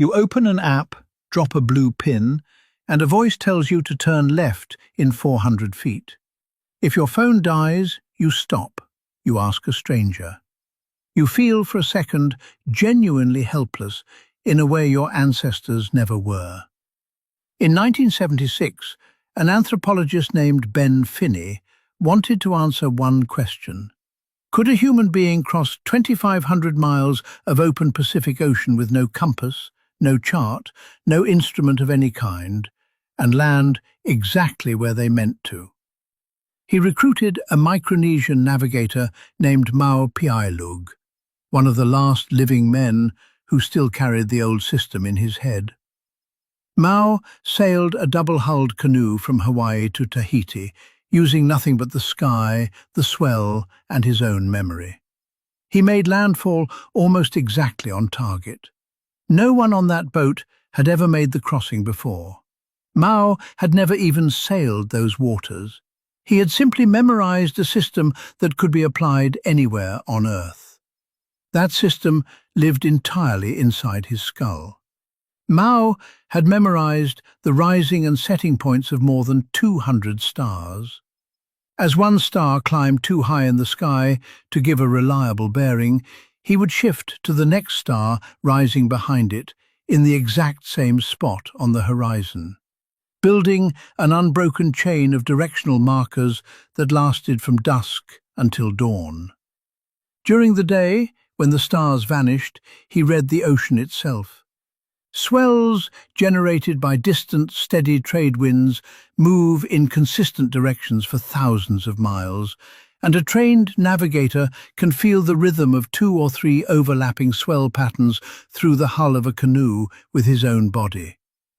You open an app, drop a blue pin, and a voice tells you to turn left in 400 feet. If your phone dies, you stop. You ask a stranger. You feel for a second genuinely helpless in a way your ancestors never were. In 1976, an anthropologist named Ben Finney wanted to answer one question. Could a human being cross 2,500 miles of open Pacific Ocean with no compass, no chart, no instrument of any kind, and land exactly where they meant to? He recruited a Micronesian navigator named Mau Piailug, one of the last living men who still carried the old system in his head. Mau sailed a double-hulled canoe from Hawaii to Tahiti, using nothing but the sky, the swell, and his own memory. He made landfall almost exactly on target. No one on that boat had ever made the crossing before. Mau had never even sailed those waters. He had simply memorized a system that could be applied anywhere on Earth. That system lived entirely inside his skull. Mau had memorized the rising and setting points of more than 200 stars. As one star climbed too high in the sky to give a reliable bearing, he would shift to the next star rising behind it in the exact same spot on the horizon, building an unbroken chain of directional markers that lasted from dusk until dawn. During the day, when the stars vanished, he read the ocean itself. Swells generated by distant, steady trade winds move in consistent directions for thousands of miles, and a trained navigator can feel the rhythm of 2 or 3 overlapping swell patterns through the hull of a canoe with his own body,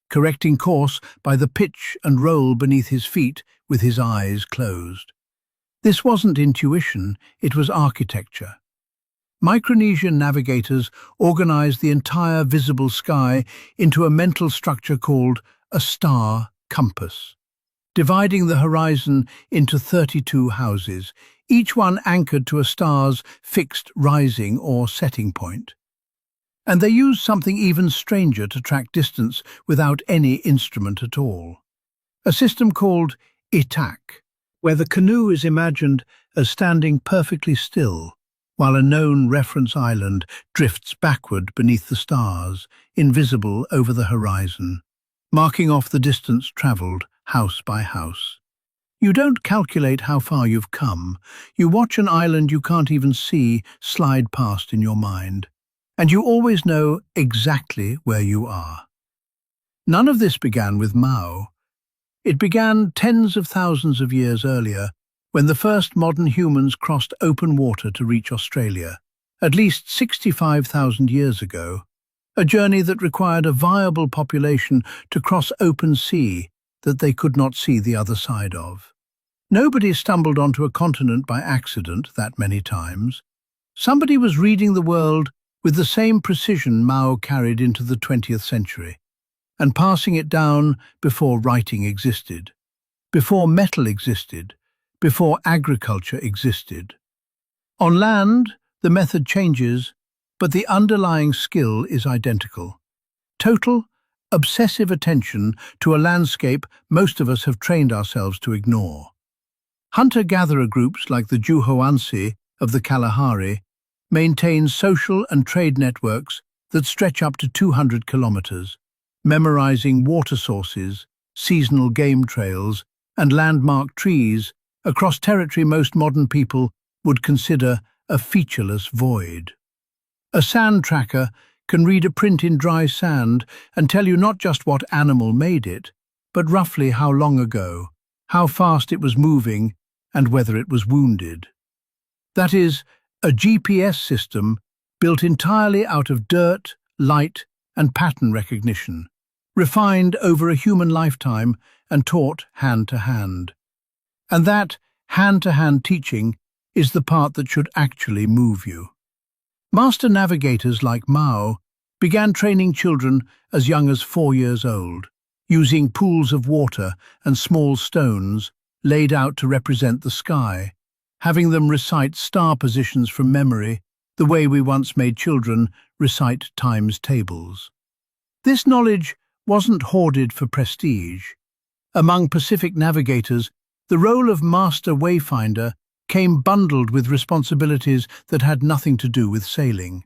correcting course by the pitch and roll beneath his feet with his eyes closed. This wasn't intuition, it was architecture. Micronesian navigators organized the entire visible sky into a mental structure called a star compass, dividing the horizon into 32 houses, each one anchored to a star's fixed rising or setting point. And they used something even stranger to track distance without any instrument at all. A system called Itak, where the canoe is imagined as standing perfectly still, while a known reference island drifts backward beneath the stars, invisible over the horizon, marking off the distance traveled house by house. You don't calculate how far you've come. You watch an island you can't even see slide past in your mind, and you always know exactly where you are. None of this began with Mau. It began tens of thousands of years earlier, when the first modern humans crossed open water to reach Australia, at least 65,000 years ago, a journey that required a viable population to cross open sea that they could not see the other side of. Nobody stumbled onto a continent by accident that many times. Somebody was reading the world with the same precision Mau carried into the 20th century, and passing it down before writing existed, before metal existed, before agriculture existed. On land, the method changes, but the underlying skill is identical. Total, obsessive attention to a landscape most of us have trained ourselves to ignore. Hunter-gatherer groups like the Juhoansi of the Kalahari maintain social and trade networks that stretch up to 200 kilometers, memorizing water sources, seasonal game trails, and landmark trees across territory most modern people would consider a featureless void. A sand tracker can read a print in dry sand and tell you not just what animal made it, but roughly how long ago, how fast it was moving, and whether it was wounded. That is, a GPS system built entirely out of dirt, light, and pattern recognition, refined over a human lifetime and taught hand to hand. And that hand-to-hand teaching is the part that should actually move you. Master navigators like Mau began training children as young as 4 years old, using pools of water and small stones laid out to represent the sky, having them recite star positions from memory the way we once made children recite times tables. This knowledge wasn't hoarded for prestige. Among Pacific navigators, the role of master wayfinder came bundled with responsibilities that had nothing to do with sailing.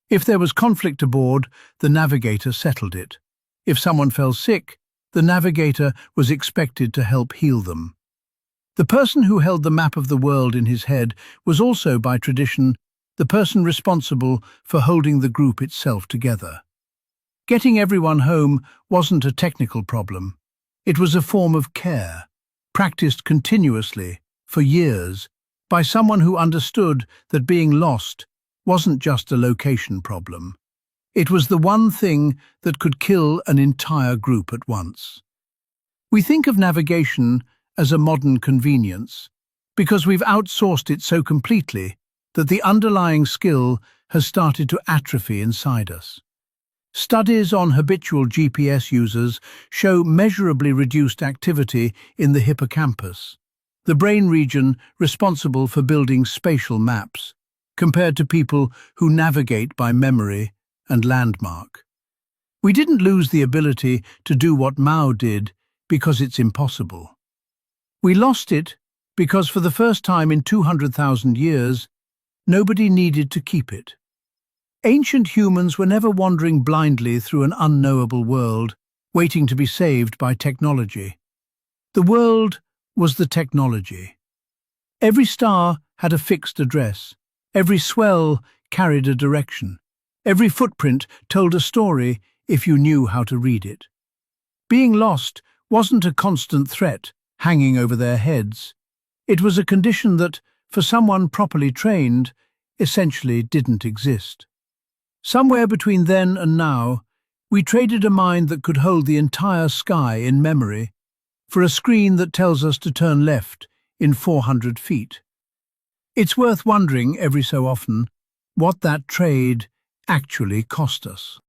If there was conflict aboard, the navigator settled it. If someone fell sick, the navigator was expected to help heal them. The person who held the map of the world in his head was also, by tradition, the person responsible for holding the group itself together. Getting everyone home wasn't a technical problem. It was a form of care, practiced continuously, for years, by someone who understood that being lost wasn't just a location problem. It was the one thing that could kill an entire group at once. We think of navigation as a modern convenience because we've outsourced it so completely that the underlying skill has started to atrophy inside us. Studies on habitual GPS users show measurably reduced activity in the hippocampus, the brain region responsible for building spatial maps, compared to people who navigate by memory and landmark. We didn't lose the ability to do what Mao did because it's impossible. We lost it because for the first time in 200,000 years, nobody needed to keep it. Ancient humans were never wandering blindly through an unknowable world, waiting to be saved by technology. The world was the technology. Every star had a fixed address. Every swell carried a direction. Every footprint told a story if you knew how to read it. Being lost wasn't a constant threat hanging over their heads. It was a condition that, for someone properly trained, essentially didn't exist. Somewhere between then and now, we traded a mind that could hold the entire sky in memory for a screen that tells us to turn left in 400 feet. It's worth wondering every so often what that trade actually cost us.